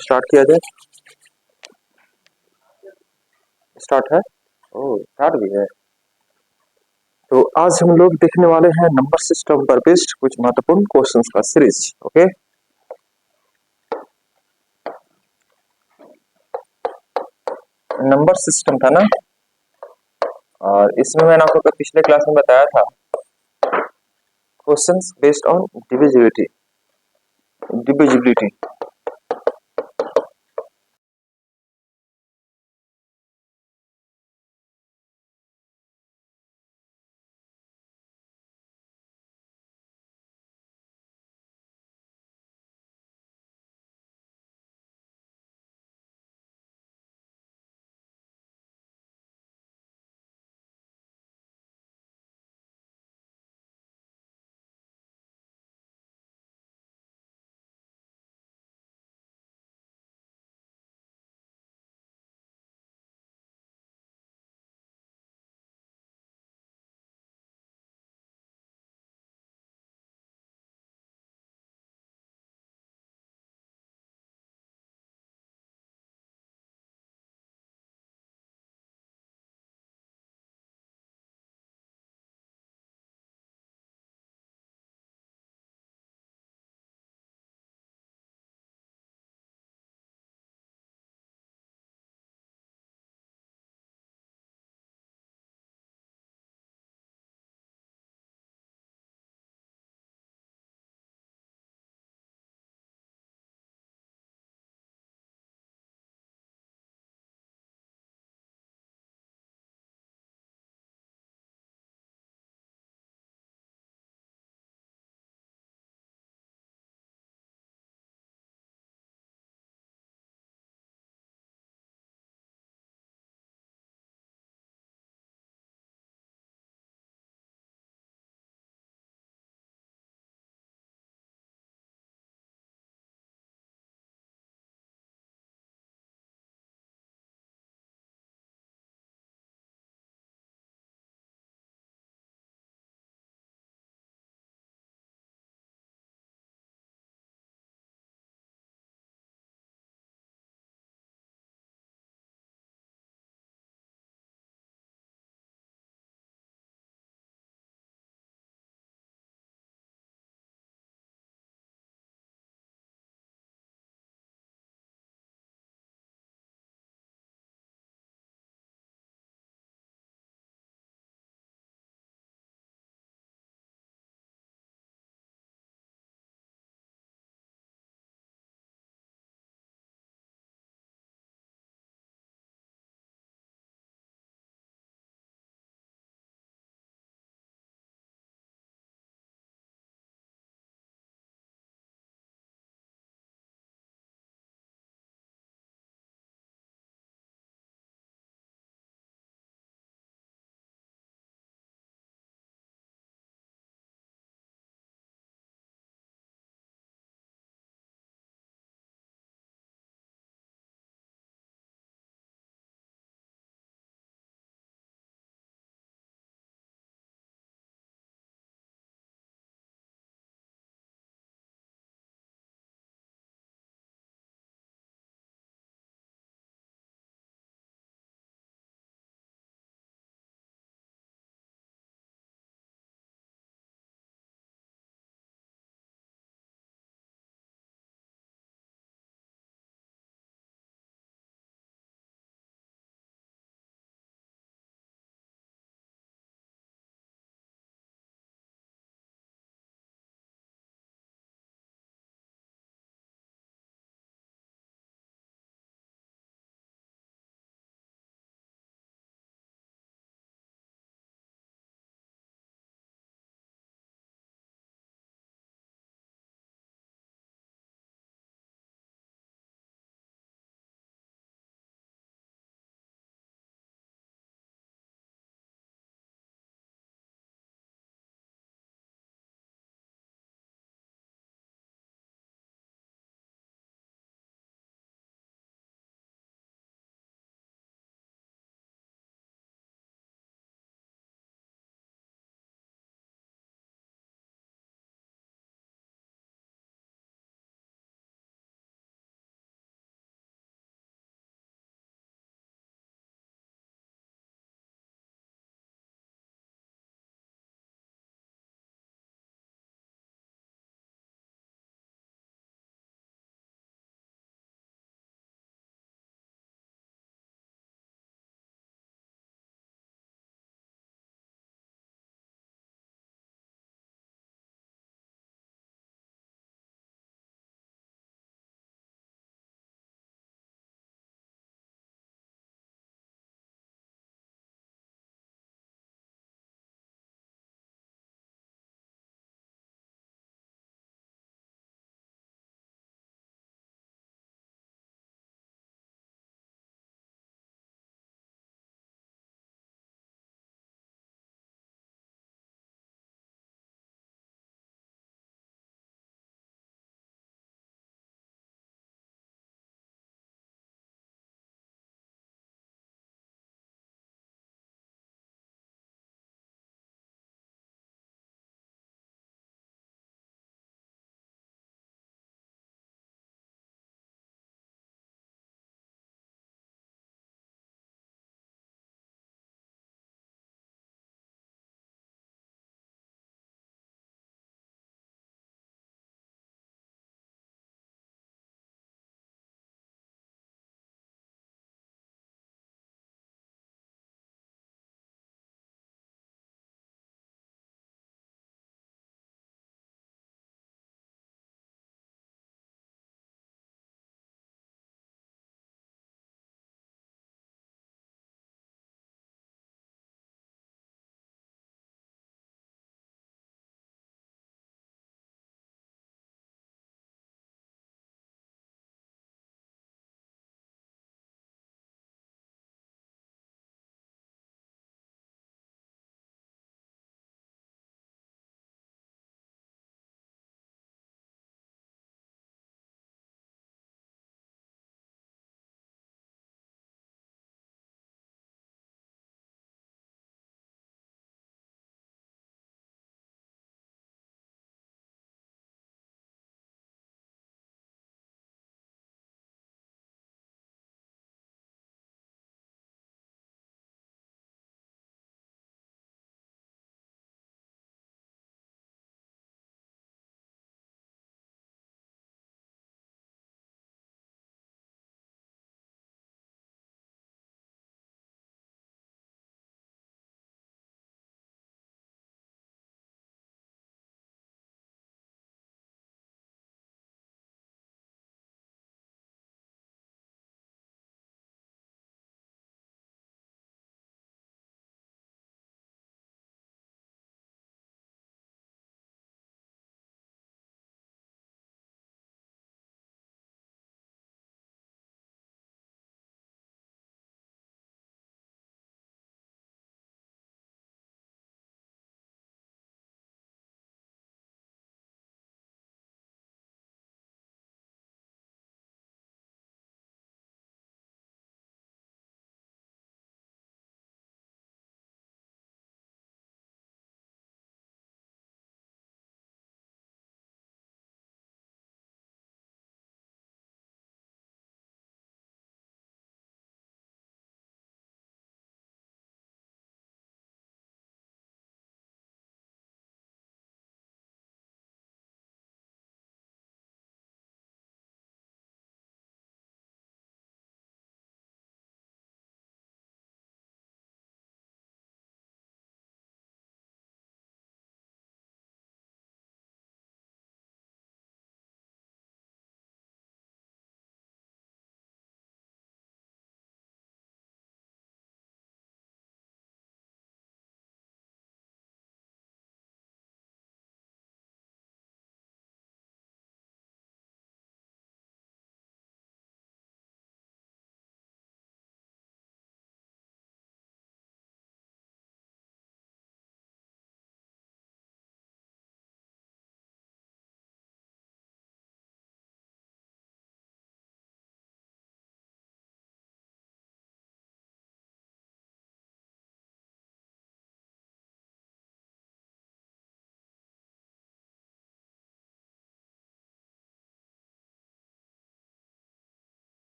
Start किया जाए। Start है। ओ स्टार्ट भी है। तो आज हम लोग देखने वाले हैं नंबर सिस्टम पर बेस्ड कुछ महत्वपूर्ण क्वेश्चंस का सीरीज। ओके, नंबर सिस्टम था ना, और इसमें मैंने आपको पिछले क्लास में बताया था questions based on divisibility. Divisibility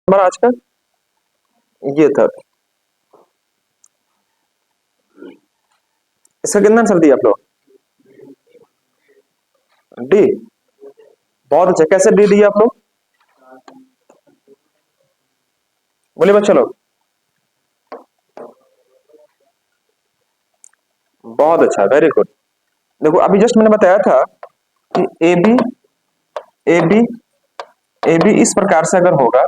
number आज का ये था। इसका कितना आंसर दिया आप लोग? डी। बहुत अच्छा, कैसे डी दिया आप लोग? बोलिए बच्चा लोग। बहुत अच्छा, वेरी गुड। देखो अभी जस्ट मैंने बताया था कि A B A B A B इस प्रकार से अगर होगा,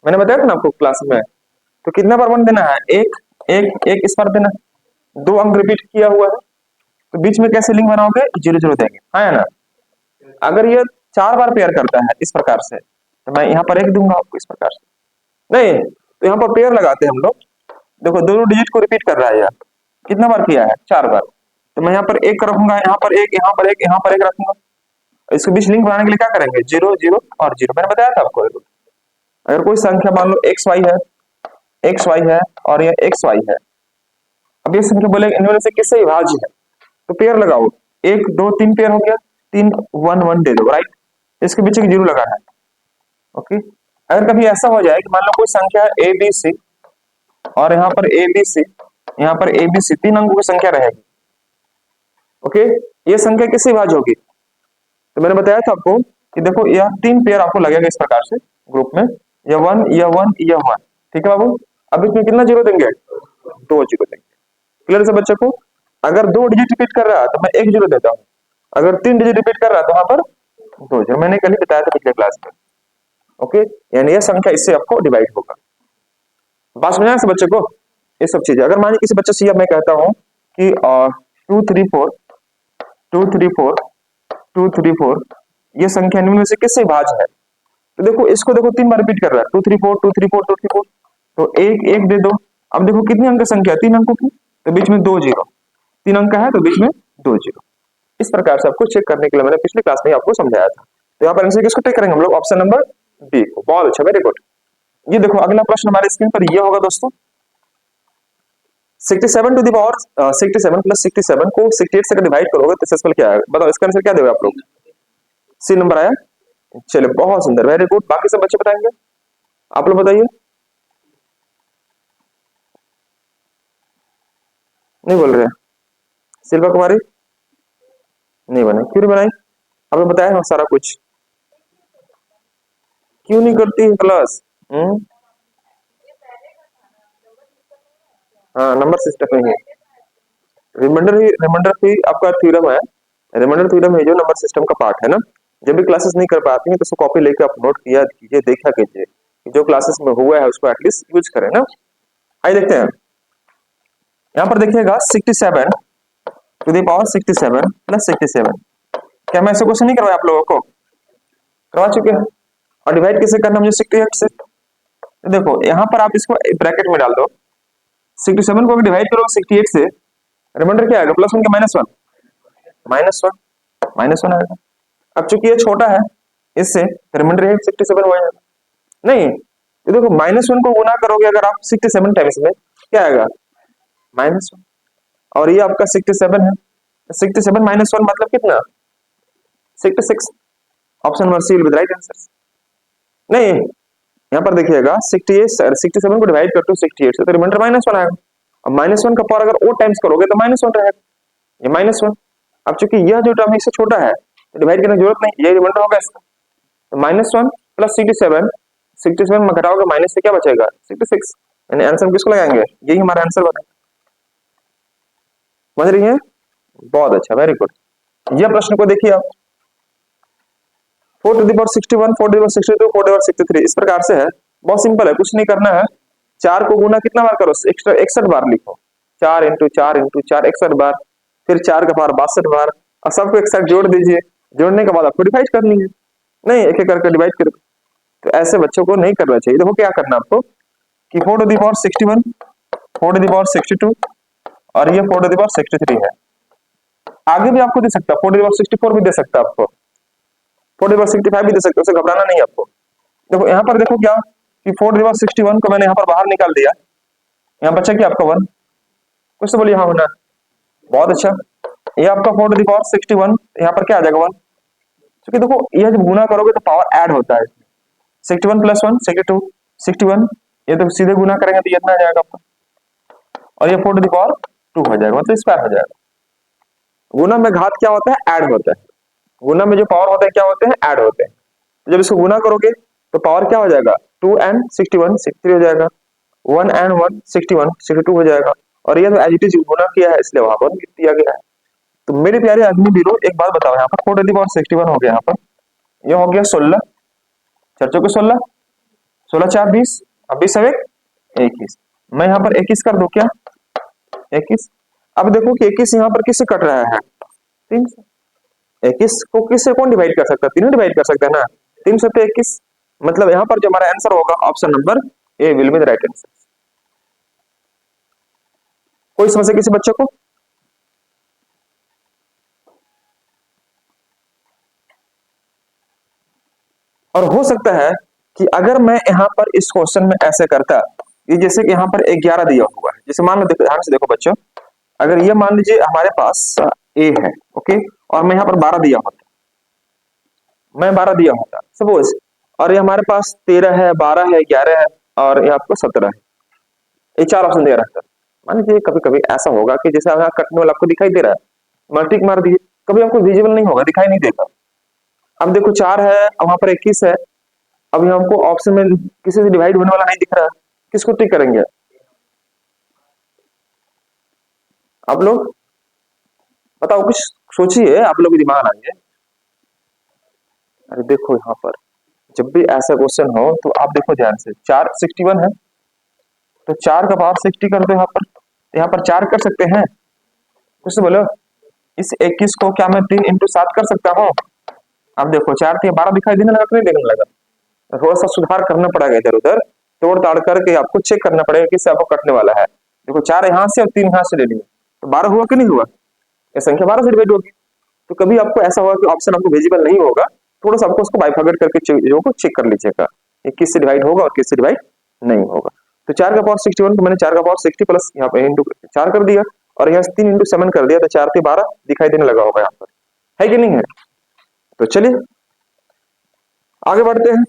मैंने बताया था ना आपको क्लास में, तो कितना बार वन देना है? एक एक एक इस बार देना, दो अंक रिपीट किया हुआ है, तो बीच में कैसे लिंक बनाओगे? जीरो जीरो देंगे, हाँ या ना? अगर ये चार बार पेयर करता है इस प्रकार से, तो मैं यहाँ पर एक दूंगा आपको इस प्रकार से। नहीं तो यहाँ पर पेयर लगाते हैं हम लोग। देखो दोनों डिजिट को रिपीट कर रहा है यार, कितना बार किया है? चार बार। तो मैं यहाँ पर एक रखूंगा, यहाँ पर एक, यहाँ पर एक, यहाँ पर एक रखूंगा। इसके बीच लिंक बनाने के लिए क्या करेंगे? जीरो जीरो और जीरो, मैंने बताया था आपको। अगर कोई संख्या मान लो एक्स वाई है, एक्स वाई है और ये एक्स वाई है, अब ये संख्या बोले इनमें से किससे विभाज्य है, तो पेयर लगाओ। एक दो तीन पेयर हो गया, तीन वन वन दे दो, राइट? इसके पीछे जीरो लगाना है, ओके। अगर कभी ऐसा हो जाए कि मान लो कोई संख्या ए बी सी और यहाँ पर ए बी सी, यहाँ पर ए बी सी, तीन अंकों की संख्या रहेगी, ओके। ये संख्या किससे विभाज्य होगी? तो मैंने बताया था आपको कि देखो यह तीन पेयर आपको लगेगा इस प्रकार से ग्रुप में, यह वन यह वन यह वन, ठीक है बाबू। अब इसमें कितना जीरो देंगे? दो जीरो देंगे। क्लियर से बच्चे को? अगर दो डिजिट रिपीट कर रहा है तो मैं एक जीरो देता हूँ, अगर तीन डिजिट रिपीट कर रहा है तो वहां पर दो जीरो, मैंने कल ही बताया था पिछले क्लास में, ओके। यानी यह संख्या इससे आपको डिवाइड होगा। बात समझ आया से बच्चे को? ये सब चीजें अगर मान लीजिए किसी बच्चे से मैं कहता हूँ कि two three four two three four two three four, ये संख्या निम्न में से किससे भाज्य है, तो देखो इसको देखो तीन बार रिपीट कर रहा है, two three four two three four two three four, तो एक एक दे दो। अब देखो कितनी अंक संख्या? तीन अंकों की, तो बीच में दो जीरो, तीन अंक का है तो बीच में दो जीरो। इस प्रकार से आपको चेक करने के लिए मैंने पिछले क्लास में आपको समझाया था। तो यहाँ पर आंसर किसको टेक करेंगे हम लोग? ऑप्शन नंबर बी को। बहुत अच्छा, वेरी गुड। ये देखो अगला प्रश्न हमारे स्क्रीन पर ये होगा दोस्तों, 67 टू द पावर 67 प्लस 67 को 68 से डिवाइड करोगे तो सक्सेसफुल क्या आएगा? बताओ इसका आंसर क्या देगा आप लोग? सी नंबर आया। चलिए बहुत सुंदर, वेरी गुड। बाकी सब बच्चे बताएंगे, आप लोग बताइए। नहीं बोल रहे? शिल्पा कुमारी नहीं बनाई, क्यों नहीं बनाई? आपने बताया ना सारा कुछ, क्यों नहीं करती है क्लास? हाँ नंबर सिस्टम में ही रिमाइंडर ही आपका थ्योरम है। रिमाइंडर थ्योरम है जो नंबर सिस्टम का पार्ट है ना। जब भी क्लासेस नहीं कर पाते हैं तो उसको कॉपी लेकर आप नोट किया कीजिए, देखा कीजिए, जो क्लासेस में हुआ है उसको एटलीस्ट यूज करें ना। आइए देखते हैं, यहाँ पर देखिएगा 67 टू द पावर 67 प्लस 67। क्या मैं ऐसे क्वेश्चन नहीं करवाया आप लोगों को? करवा चुके हैं। और डिवाइड कैसे करना मुझे 68 से, तो देखो यहाँ पर आप इसको ब्रैकेट में डाल दो, 67 को डिवाइड करो 68 से, रिमाइंडर क्या आएगा? प्लस वन के minus one, minus one, minus one आएगा। अब चूंकि ये छोटा है इससे, रिमाइंडर है 67 हो जाएगा। नहीं ये देखो माइनस वन को गुना करोगे अगर आप 67 टाइम्स में, क्या आएगा? Minus one. और ये आपका 67 है, 67 माइनस वन मतलब कितना? 66। Option number C will be right answer. नहीं यहाँ पर देखिएगा 68 67 को डिवाइड करते हो 68 से, तो रिमाइंडर माइनस वन आएगा। अब माइनस वन का पावर अगर ओ टाइम्स करोगे तो माइनस वन रहेगा, ये माइनस वन। अब चूंकि यह जो टर्म इससे छोटा है तो डिवाइड करने की जरूरत नहीं, ये रिमाइंडर होगा इसका। तो माइनस वन प्लस 67, 67 में घटाओगे माइनस से क्या बचेगा? 66। यानी आंसर हम किसको लगाएंगे? यही हमारा आंसर बनेगा। समझ रही है? बहुत अच्छा, वेरी गुड। यह प्रश्न को देखिए आप, 4 to the power 61 4 to the power 62 4 to the power 63 इस प्रकार से है। बहुत सिंपल है, कुछ नहीं करना है। चार को गुना कितना बार करो? 61 बार लिखो, 4 इंटू 4 इंटू 4 61 बार, फिर 4 का पावर 62 बार, और सबको एक साथ जोड़ दीजिए। जोड़ने के बाद आपको डिवाइड करनी है, नहीं एक एक करके डिवाइड करो। तो ऐसे बच्चों को नहीं करना चाहिए। देखो क्या करना आपको कि 4 to the power 61 4 to the power 62 और ये 4 टू द पावर 63 है। आगे भी आपको दे सकता है, 4 टू द पावर 64 भी दे सकता है आपको, 4 टू द पावर 65 भी दे सकते हो, उसे घबराना नहीं आपको। देखो यहाँ पर देखो क्या कि 4 टू द पावर 61 को मैंने यहाँ पर बाहर निकाल दिया, यहाँ बचा क्या आपका 1। कुछ तो बोलिए हाँ होना। बहुत अच्छा, ये आपका 4 टू द पावर 61, यहाँ पर क्या आ जाएगा 1। क्योंकि देखो ये जब गुना करोगे तो पावर ऐड होता है, 61 प्लस 1 62, 61, ये तो सीधे गुना करेंगे तो ये इतना आ जाएगा आपका, और ये 4 टू द पावर 2 हो जाएगा, मतलब स्क्वायर हो जाएगा। गुना में घात क्या होता है, ऐड होता है। गुना में जो पावर होता है क्या होते हैं, ऐड होते हैं। तो जब इसको गुना करोगे तो पावर क्या हो जाएगा, 2 एंड 61 63 हो जाएगा, 1 एंड 1 61 62 हो जाएगा, और ये तो एज इट इज गुना किया है इसलिए वहां पर लिख दिया गया है। तो मेरे प्यारे आदमी बीरो, एक बात बताओ, यहाँ पर 4 टू द पावर 61 हो गया, यहाँ पर ये हो गया 16, चर्चो के 16, 16 4 20, अब 20 सब 21, मैं यहाँ पर 21 कर दूं क्या, 21। अब देखो कि 21 यहाँ पर किससे कट रहा है, 3 से। 21 को किससे कौन डिवाइड कर सकता है, तीनों डिवाइड कर सकता है ना, 3 से 21, मतलब यहाँ पर जो हमारा आंसर होगा option number A will be the right answer. कोई समस्या किसी बच्चे को, और हो सकता है कि अगर मैं यहाँ पर इस क्वेश्चन में ऐसे करता, ये जैसे कि यहाँ पर 11 दिया हुआ है, जैसे मान लो, देखो ध्यान से देखो बच्चों, अगर ये मान लीजिए हमारे पास ए है, ओके, और मैं यहाँ पर 12 दिया होता, मैं 12 दिया होता सपोज, और ये हमारे पास 13 है, 12 है, 11 है, और ये आपको 17 है, ये 4 ऑप्शन दे रहा है। मान लीजिए कभी कभी ऐसा होगा कि जैसे यहाँ कटने वाला आपको दिखाई दे रहा है, मल्टीक मार दिए, कभी आपको विजिबल नहीं होगा, दिखाई नहीं देगा। अब देखो 4 है, अब वहां पर 21 है, अब ये हमको ऑप्शन में किसी से डिवाइड होने वाला नहीं दिख रहा, किसको टिक करेंगे आप लोग, बताओ, कुछ सोचिए, आप लोग दिमाग आएंगे। अरे देखो यहाँ पर जब भी ऐसा क्वेश्चन हो तो आप देखो ध्यान से, 4 61 है, तो 4 का पावर 60 कर दो, यहाँ पर 4 कर सकते हैं, कुछ तो बोलो। इस 21 को क्या मैं 3 इंटू 7 कर सकता हूँ, अब देखो 4 3 12 दिखाई देने लगा कि नहीं देने लगा, थोड़ा सा सुधार करना पड़ेगा, इधर उधर तोड़ ताड़ करके आपको चेक करना पड़ेगा किससे आपको कटने वाला है। देखो 4 यहाँ से और 3 यहाँ से ले लिए, तो 12 हुआ कि नहीं हुआ, ये संख्या 12 से डिवाइड होगी। तो कभी आपको ऐसा होगा कि ऑप्शन आपको विजिबल नहीं होगा, थोड़ा सा आपको उसको बाइफर्केट करके चीजों को चेक कर लीजिएगा, ये किससे डिवाइड होगा और किससे डिवाइड नहीं होगा। तो 4 का पावर 61 को मैंने 4 का पावर 60 प्लस यहाँ पे इंटू 4 कर दिया, और यहाँ से 3 इंटू 7 कर दिया, तो 4 से 12 दिखाई देने लगा होगा यहाँ पर, है कि नहीं है। तो चलिए आगे बढ़ते हैं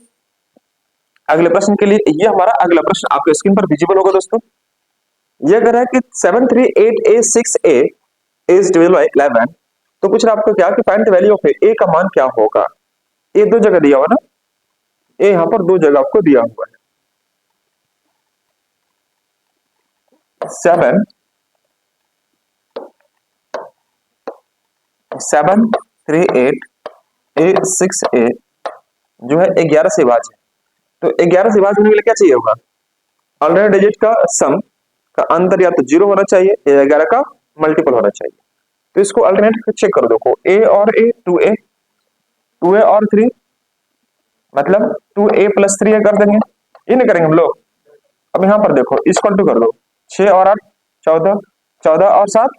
अगले प्रश्न के लिए। ये हमारा अगला प्रश्न आपके स्क्रीन पर विजिबल होगा दोस्तों। ये अगर है कि 738A6A इज डिविजिबल बाय 11, तो पूछ रहा आपको क्या कि फाइंड द वैल्यू ऑफ ए का मान क्या होगा। ए दो जगह दिया हुआ ना, ए यहाँ पर दो जगह आपको दिया हुआ है, 738A6A जो है 11 से विभाज्य है, तो 11 से विभाज्य होने के लिए क्या चाहिए होगा, ऑल्टरनेट डिजिट का सम का अंतर या तो 0 होना चाहिए या 11 का मल्टीपल होना चाहिए। तो इसको अल्टरनेट चेक कर देखो, ए और ए 2a, 2a और 3, मतलब 2a प्लस 3 कर देंगे, ये नहीं करेंगे हम लोग। अब यहाँ पर देखो इक्वल टू कर दो, 6 और 8 14, 14 और 7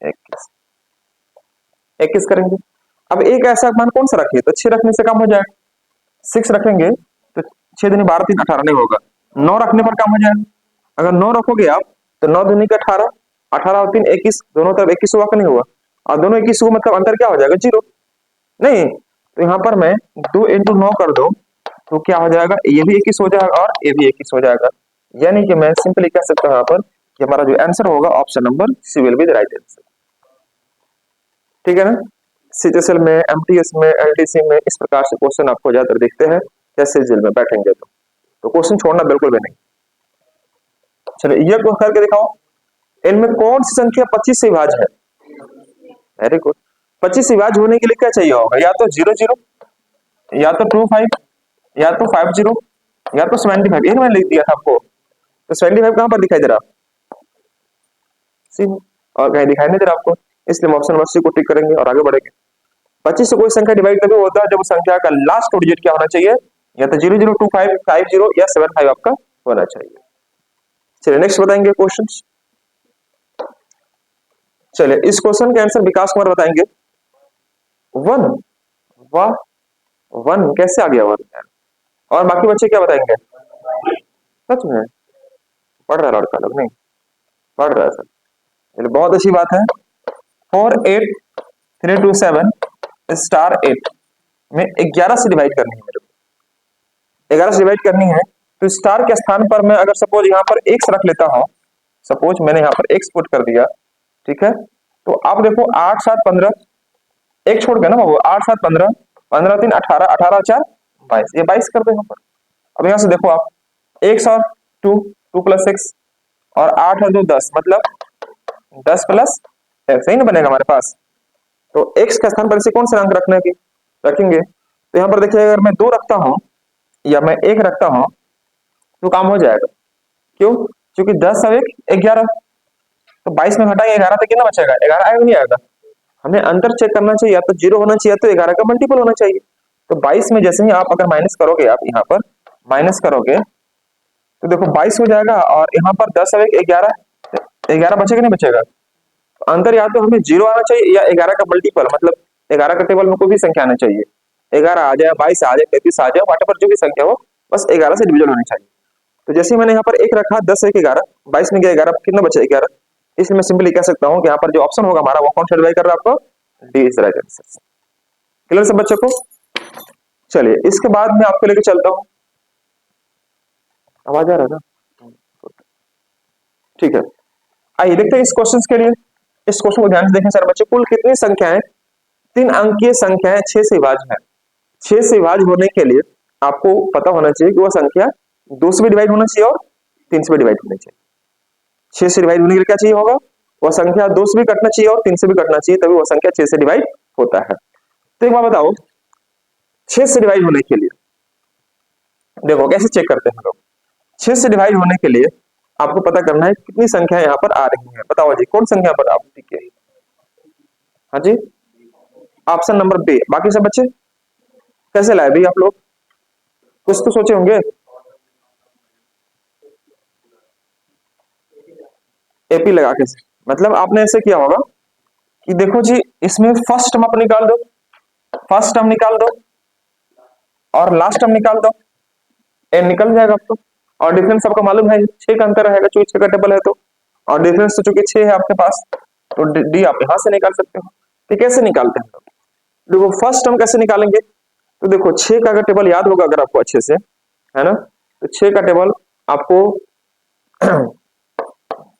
21, 21 करेंगे। अब एक ऐसा मान कौन सा रखिए, तो 6 रखने से कम हो जाएगा, 6 रखेंगे तो 6 दूनी 12 3 18 नहीं होगा, 9 रखने पर कम हो जाएगा। अगर 9 रखोगे आप तो 9 दूनी का 18, 18 और 3 21, दोनों तरफ 21 हुआ कि नहीं हुआ, और दोनों 21 हुआ मतलब अंतर क्या हो जाएगा, 0 नहीं। तो यहाँ पर मैं 2 इंटू 9 कर दो तो क्या हो जाएगा, ये भी 21 हो जाएगा और ये भी 21 हो जाएगा, यानी कि मैं सिंपली कह सकता हूँ यहाँ पर कि हमारा जो आंसर होगा option number C will be the right answer. ठीक है ना। सीजीएल में, एमटीएस में, एलडीसी में इस प्रकार से क्वेश्चन आपको ज्यादातर दिखते हैं, जैसे जेल में बैठेंगे तो क्वेश्चन छोड़ना बिल्कुल भी नहीं। चलिए ये करके दिखाओ, इनमें कौन सी संख्या 25 से विभाज्य है, वेरी गुड। 25 से विभाज्य होने के लिए क्या चाहिए होगा, या तो 0 0, या तो 2 5, या तो 5 0, या तो 75, ये मैंने लिख दिया था आपको, तो 75 कहां पर दिखाई दे रहा, सी, और कहीं दिखाई नहीं दे रहा आपको, इसलिए हम ऑप्शन नंबर सी को टिक करेंगे और आगे बढ़ेंगे। 25 से कोई संख्या डिवाइड तभी होता है जब उस संख्या का लास्ट डिजिट क्या होना चाहिए, या तो 0 0 2 5 5 0 या 7 5 आपका होना चाहिए। चलिए नेक्स्ट बताएंगे क्वेश्चन। चलिए इस क्वेश्चन के आंसर विकास कुमार बताएंगे। 1, वाह 1 कैसे आ गया 1, और बाकी बच्चे क्या बताएंगे, सच में पढ़ रहा है लड़का लोग, नहीं पढ़ रहा है सर, चलिए बहुत अच्छी बात है। 4 8 3 2 7 स्टार 8 में 11 से डिवाइड करनी है मेरे को, 11 से डिवाइड करनी है, तो स्टार के स्थान पर मैं अगर सपोज यहाँ पर एक्स रख लेता हूँ, सपोज मैंने यहाँ पर एक्स पुट कर दिया, ठीक है। तो आप देखो 8 7 15, एक छोड़ के ना बाबू, 8 7 15, 15 3 18, 18 4 22, ये 22 कर दो यहाँ पर। अब यहाँ से देखो आप, एक्स और 2, 2 प्लस एक्स, और 8 और 2 10, मतलब 10 प्लस एक्स, सही ना बनेगा हमारे पास। तो एक्स के स्थान पर इसे कौन सा अंक रखने की रखेंगे, तो यहाँ पर देखिए अगर मैं 2 रखता हूँ या मैं 1 रखता हूँ तो काम हो जाएगा। क्यों? क्योंकि 10 और 1 11, तो 22 में घटाएंगे 11 तो कितना बचेगा, 11 आएगा नहीं आएगा। हमें अंतर चेक करना चाहिए, या तो 0 होना चाहिए या तो 11 का मल्टीपल होना चाहिए। तो 22 में जैसे ही आप अगर माइनस करोगे, आप यहाँ पर माइनस करोगे तो देखो 22 हो जाएगा, और यहाँ पर 10 और 1 11, 11 बचेगा नहीं बचेगा। तो अंतर या तो हमें 0 आना चाहिए या 11 का मल्टीपल, मतलब 11 का टेबल में कोई भी संख्या आना चाहिए, 11 आ जाए, 22 आ जाए, 33 आ जाए, वाटेवर जो भी संख्या हो, बस 11 से डिविजन होनी चाहिए। तो जैसे ही मैंने यहाँ पर 1 रखा, 10 1 11, 22 में गया 11, कितना बचा 11। इसलिए मैं सिंपली कह सकता हूँ कि यहाँ पर जो ऑप्शन होगा हमारा, वो कौन सा डिवाइड कर रहा है आपको, D is right answer. Clear सब बच्चों को? चलिए इसके बाद मैं आपको लेके चलता हूँ, आवाज आ रहा है ना, ठीक है। आइए देखते हैं इस क्वेश्चन के लिए। इस क्वेश्चन को ध्यान से देखें सर बच्चों, कुल कितनी संख्याएं 3 अंकीय संख्याएं 6 से विभाज्य है। 6 से विभाज्य होने के लिए आपको पता होना चाहिए कि वह संख्या 2 से भी डिवाइड होना चाहिए और 3 से भी डिवाइड होनी चाहिए। 6 से डिवाइड होने के लिए क्या चाहिए होगा, वह संख्या 2 से भी कटना चाहिए और 3 से भी कटना चाहिए, तभी वह संख्या 6 से डिवाइड होता है। तो एक बात बताओ, 6 से डिवाइड होने के लिए देखो कैसे चेक करते हैं लोग। 6 से डिवाइड होने के लिए आपको पता करना है कितनी संख्या यहाँ पर आ रही है। बताओ जी कौन संख्या पर आप ठीक है, हाँ जी, ऑप्शन नंबर बी। बाकी सब बच्चे कैसे लाए भाई आप लोग, कुछ तो सोचे होंगे। एपी लगा के, मतलब आपने ऐसे किया होगा कि देखो जी, इसमें फर्स्ट टर्म आप निकाल दो, फर्स्ट टर्म निकाल दो और लास्ट टर्म निकाल दो, एन निकल जाएगा आपको। और डिफरेंस आपको मालूम है 6 का अंतर रहेगा, चूंकि 6 का टेबल है तो, और डिफरेंस तो चूंकि 6 है आपके पास, तो डी आप यहां से निकाल सकते हो। तो कैसे निकालते हैं, देखो फर्स्ट टर्म कैसे निकालेंगे। तो देखो 6 का अगर टेबल याद होगा अगर आपको अच्छे से, है ना, तो 6 का टेबल आपको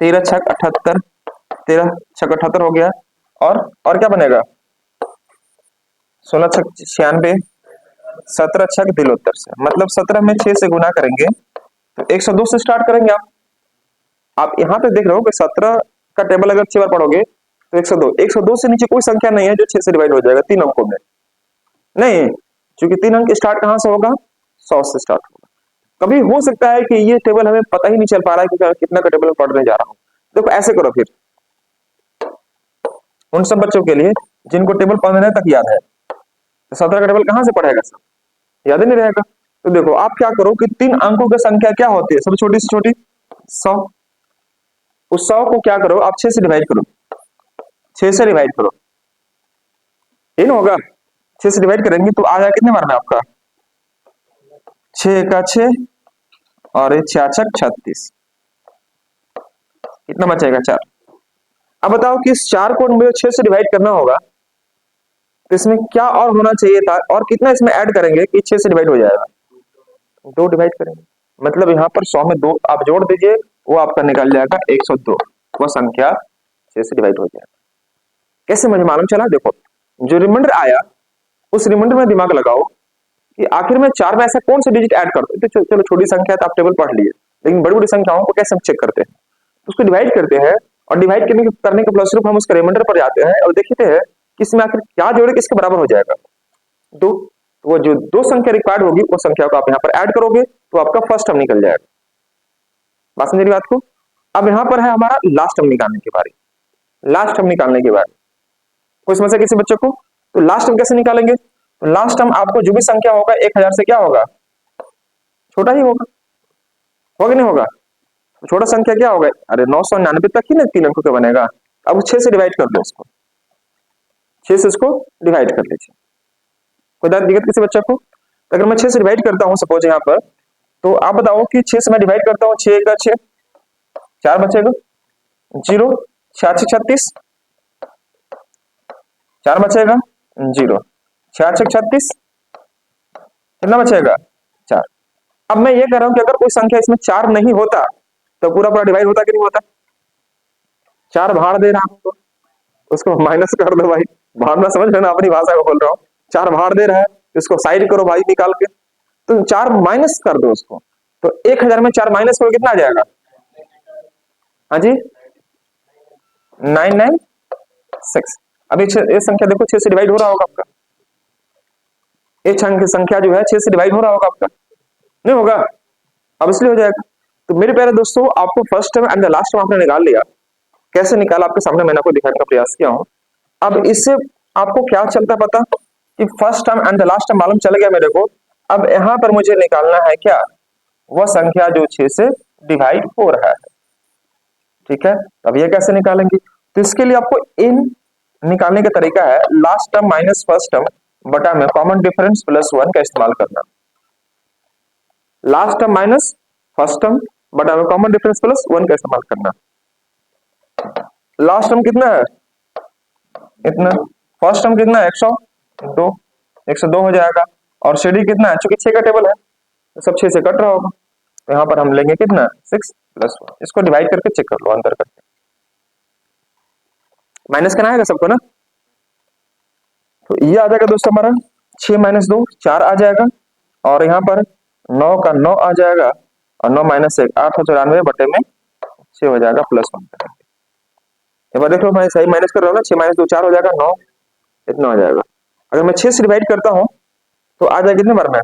13 छक 78, 13 छक 78 हो गया, और क्या बनेगा, 16 छक 96, 17 छक 73 से, मतलब 17 में 6 से गुना करेंगे तो 102 से स्टार्ट करेंगे आप यहाँ पे देख रहे हो कि 17 का टेबल अगर 6 बार पढ़ोगे तो 102, 102 से नीचे कोई संख्या नहीं है जो 6 से डिवाइड हो जाएगा 3 अंकों में, नहीं, क्योंकि 3 अंक स्टार्ट कहां से होगा, 100 से स्टार्ट होगा। कभी हो सकता है कि ये टेबल हमें पता ही नहीं चल पा रहा है कि कितना का टेबल पढ़ने जा रहा हूँ। देखो ऐसे करो फिर, उन सब बच्चों के लिए जिनको टेबल 15 तक याद है, तो 17 का टेबल कहां से पढ़ेगा, सब याद ही नहीं रहेगा। तो देखो आप क्या करो कि 3 अंकों की संख्या क्या होती है, सबसे छोटी से छोटी 100, उस 100 को क्या करो आप 6 से डिवाइड करो, 6 से डिवाइड करो, इन होगा 6 से डिवाइड करेंगे तो आ जाएगा कितने बार में आपका, 6 का 6 और 4 छक 36, कितना बचेगा 4। अब बताओ कि इस 4 को मुझे 6 से डिवाइड करना होगा, तो इसमें क्या और होना चाहिए था, और कितना इसमें ऐड करेंगे कि 6 से डिवाइड हो जाएगा, 2 डिवाइड करेंगे, मतलब यहाँ पर 100 में 2 आप जोड़ दीजिए, वो आपका निकल जाएगा 102, वो संख्या 6 से डिवाइड हो जाएगा। कैसे मुझे मालूम चला, देखो जो रिमाइंडर आया उस रिमाइंडर में दिमाग लगाओ कि आखिर में 4 में ऐसा कौन सा डिजिट ऐड कर दो। तो चलो छोटी संख्या तो आप टेबल पढ़ लिए, लेकिन बड़ी बड़ी संख्याओं को कैसे हम चेक करते हैं, तो उसको डिवाइड करते हैं, और डिवाइड करने के फलस्वरूप हम उसके रिमाइंडर पर जाते हैं और देखते हैं कि इसमें आखिर क्या जोड़े किसके बराबर हो जाएगा, 2। तो वो जो 2 संख्या रिक्वायर्ड होगी उस संख्या को आप यहाँ पर ऐड करोगे तो आपका फर्स्ट टर्म निकल जाएगा। बात समझ रही बात को। अब यहाँ पर है हमारा लास्ट टर्म निकालने के बारे, लास्ट टर्म निकालने के बारे कोई समस्या किसी बच्चों को, तो लास्ट टर्म कैसे निकालेंगे, तो लास्ट टर्म आपको जो भी संख्या होगा 1000 से क्या होगा, छोटा ही होगा नहीं होगा, तो छोटा संख्या क्या होगा, अरे 999 तक ही ना 3 अंकों का बनेगा। अब 6 से डिवाइड कर दो इसको, 6 से इसको डिवाइड कर लीजिए, कोई दिक्कत किसी बच्चे को। तो अगर मैं 6 से डिवाइड करता हूं सपोज यहाँ पर, तो आप बताओ कि 6 से मैं डिवाइड करता हूँ, 6 का 6, 4 बचेगा, 0 6 36, 4 बचेगा, 0 6 36, कितना बचेगा 4। अब मैं ये कह रहा हूं कि अगर कोई संख्या इसमें 4 नहीं होता तो पूरा पूरा डिवाइड होता कि नहीं होता? 4 भाड़ दे रहा हूं तो उसको माइनस कर दो भाई, भाड़ना समझ रहे ना, अपनी भाषा को बोल रहा हूँ। 4 भाड़ दे रहा है, इसको साइड करो भाई निकाल के, तो 4 माइनस कर दो उसको, तो 1000 में 4 माइनस करो कितना आ जाएगा? हाँ जी 996। अभी ये संख्या देखो 6 से डिवाइड हो रहा होगा आपका, ये संख्या जो है 6 से डिवाइड हो रहा होगा आपका, नहीं होगा? अब इसलिए हो जाएगा। तो मेरे प्यारे दोस्तों, आपको first term and the last term आपने निकाल लिया। कैसे निकाला आपके सामने मैंने आपको दिखाने का प्रयास किया हूं। अब इससे आपको क्या चलता पता कि first term and the last term मालूम चल गया मेरे को। अब यहां पर मुझे निकालना है क्या? वह संख्या जो 6 से डिवाइड हो रहा है। ठीक है, अब ये कैसे निकालेंगे? तो इसके लिए आपको इन निकालने का तरीका है last term minus first term बटा में कॉमन डिफरेंस प्लस 1 का इस्तेमाल करना। Last term minus first term बटा में कॉमन डिफरेंस प्लस 1 का इस्तेमाल करना। लास्ट टर्म कितना है? इतना। फर्स्ट टर्म कितना है? 102, 102 हो जाएगा। और सीडी कितना है? चूंकि 6 का टेबल है तो सब 6 से कट रहा होगा, तो यहां पर हम लेंगे कितना? 6 प्लस 1। इसको डिवाइड करके चेक कर लो अंदर करके, माइनस करना है सबको ना। तो ये आ जाएगा दोस्तों हमारा 6 माइनस 2 4 आ जाएगा, और यहाँ पर 9 का 9 आ जाएगा, और 9 माइनस 1 894 बटे में 6 हो जाएगा प्लस 1। एक बार देख लो, मैं सही माइनस कर रहा हूँ ना, 6 माइनस 2 4 हो जाएगा, 9 इतना हो जाएगा। अगर मैं 6 से डिवाइड करता हूँ तो आ जाएगा कितने बार में?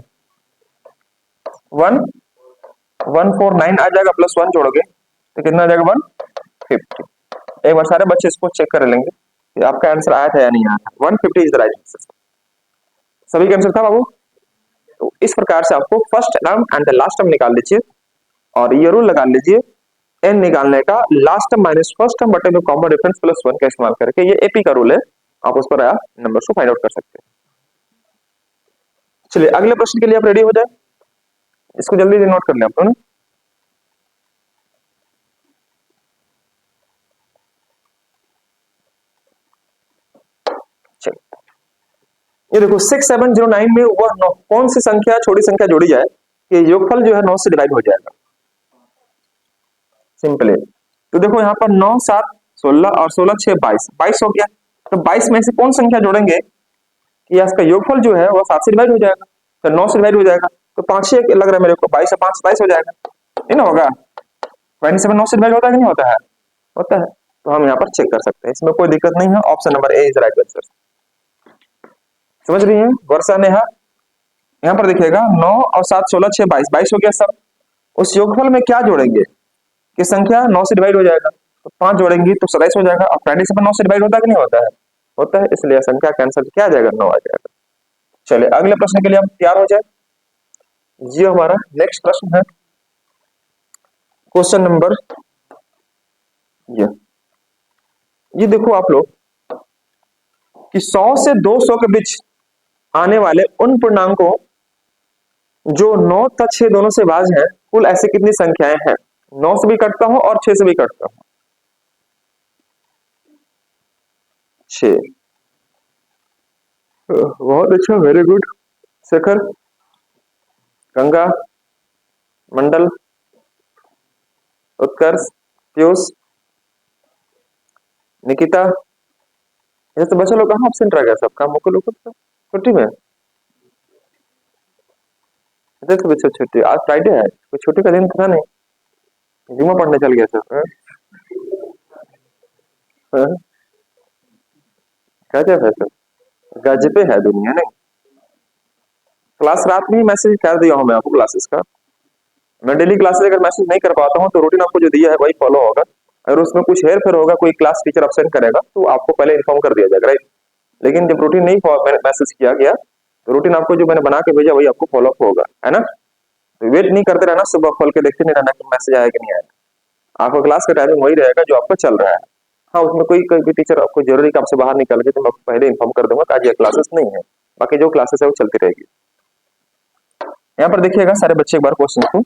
1149 आ जाएगा, प्लस 1 जोड़ोगे तो कितना आ जाएगा? 150। एक बार सारे बच्चे इसको चेक कर लेंगे कि आपका आंसर आया था या नहीं आया था। 150 इज द राइट आंसर। सभी का आंसर था बाबू? तो इस प्रकार से आपको first term and the last term निकाल लीजिए, और ये रूल लगा लीजिए एन निकालने का, last term minus first term बटे में कॉमन डिफरेंस प्लस 1 का इस्तेमाल करके। ये एपी का रूल है, आप उस पर नंबर को फाइंड आउट कर सकते हैं। चलिए अगले प्रश्न के लिए आप रेडी हो जाए, इसको जल्दी से नोट कर लें आप लोग। ये देखो 6709 में वह कौन सी संख्या छोटी संख्या जोड़ी जाए कि योगफल जो है 9 से डिवाइड हो जाएगा? सिंपल है। तो देखो यहाँ पर 9 7 16 और 16 6 22 22 हो गया। तो 22 में से कौन संख्या जोड़ेंगे कि इसका योगफल जो है वह 7 से डिवाइड हो जाएगा, तो 9 से डिवाइड हो जाएगा। तो 5 6 लग रहा है मेरे को, 22 से 5 27 हो जाएगा, ये ना होगा? 27 9 से डिवाइड होता है कि नहीं होता है? होता है। तो हम यहाँ पर चेक कर सकते हैं, इसमें कोई दिक्कत नहीं है। Option number A is right answer. समझ रही है वर्षा नेहा? यहाँ पर देखिएगा 9 और 7 16 6 22 22 हो गया सब। उस योगफल में क्या जोड़ेंगे कि संख्या 9 से डिवाइड हो जाएगा, तो 5 जोड़ेंगे तो 27 हो जाएगा। और 27 9 से डिवाइड होता है कि नहीं होता है? होता है, इसलिए संख्या का आंसर क्या आ जाएगा? 9 आ जाएगा। चलिए अगले प्रश्न के लिए आप तैयार हो जाए। ये हमारा नेक्स्ट प्रश्न है, क्वेश्चन नंबर ये देखो आप लोग कि 100 से 200 के बीच आने वाले उन पूर्णांकों जो 9 तथा 6 दोनों से भाज्य हैं, कुल ऐसी कितनी संख्याएं हैं? 9 से भी कटता हूं और 6 से भी कटता हूं। 6। बहुत अच्छा, वेरी गुड। शेखर, गंगा, मंडल, उत्कर्ष, पीयूष, निकिता, ये तो बच्चा लोग कहाँ एब्सेंट रह गया सबका? मुकुल छुट्टी में? देखो बच्चे छुट्टी, आज फ्राइडे है, कोई छुट्टी का दिन था नहीं, जुम्मा पढ़ने चल गया सब। गजब है सब, गजबे है दुनिया। नहीं क्लास रात में ही मैसेज कर दिया हूं मैं आपको क्लासेस का। मैं डेली क्लासेस अगर मैसेज नहीं कर पाता हूं तो रूटीन आपको जो दिया है वही फॉलो होगा। अगर उसमें कुछ हेर फेर होगा, कोई क्लास टीचर एब्सेंट करेगा तो आपको पहले इन्फॉर्म कर दिया जाएगा, राइट? लेकिन जब रूटीन नहीं मैसेज किया गया तो रूटीन आपको जो मैंने बना के भेजा वही आपको फॉलो अप होगा, है ना? तो वेट नहीं करते रहना, सुबह खोल के देखते नहीं रहना कि मैसेज आया कि नहीं आया। आपका क्लास का टाइमिंग वही रहेगा जो आपका चल रहा है। हाँ, उसमें कोई भी टीचर आपको जरूरी काम से बाहर निकल गए तो मैं आपको पहले इन्फॉर्म कर दूंगा कि आज ये क्लासेस नहीं है, बाकी जो क्लासेस है वो चलती रहेगी। यहाँ पर देखिएगा सारे बच्चे एक बार क्वेश्चन को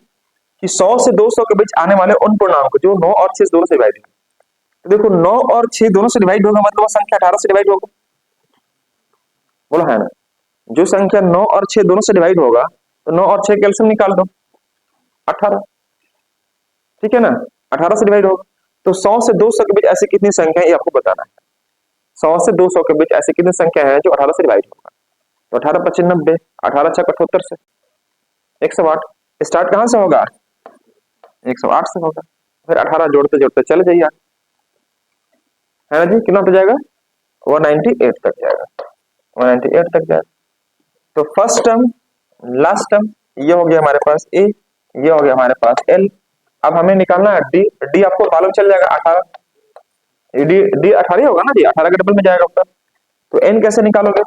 कि 100 से 200 के बीच आने वाले उन पूर्णांक जो 9 और 6 दोनों से डिवाइड है। तो देखो 9 और 6 दोनों से डिवाइड होगा मतलब वो संख्या 18 से डिवाइड होगा, बोला है ना? जो संख्या 9 और 6 दोनों से डिवाइड होगा तो 9 और 6 कैल्सियम निकाल दो, 18। ठीक है ना, 18 से डिवाइड होगा। तो 100 से 200 के बीच ऐसी कितनी संख्या है ये आपको बताना है। 100 से 200 के बीच ऐसी कितनी संख्या है जो 18 से डिवाइड होगा। तो 18 25 90, 18 6 78 से 108। स्टार्ट कहां से होगा? 108 से होगा। फिर 18 जोड़ते जोड़ते चले जाइए, है ना जी, कितना हो जाएगा? 198 तक जाएगा, 198 तक जाएगा। तो फर्स्ट टर्म, लास्ट टर्म, ये हो गया हमारे पास ए, ये हो गया हमारे पास एल। अब हमें निकालना है डी। डी आपको मालूम चल जाएगा 18, डी डी 18 होगा ना जी, 18 के डबल में जाएगा आपका। तो एन कैसे निकालोगे?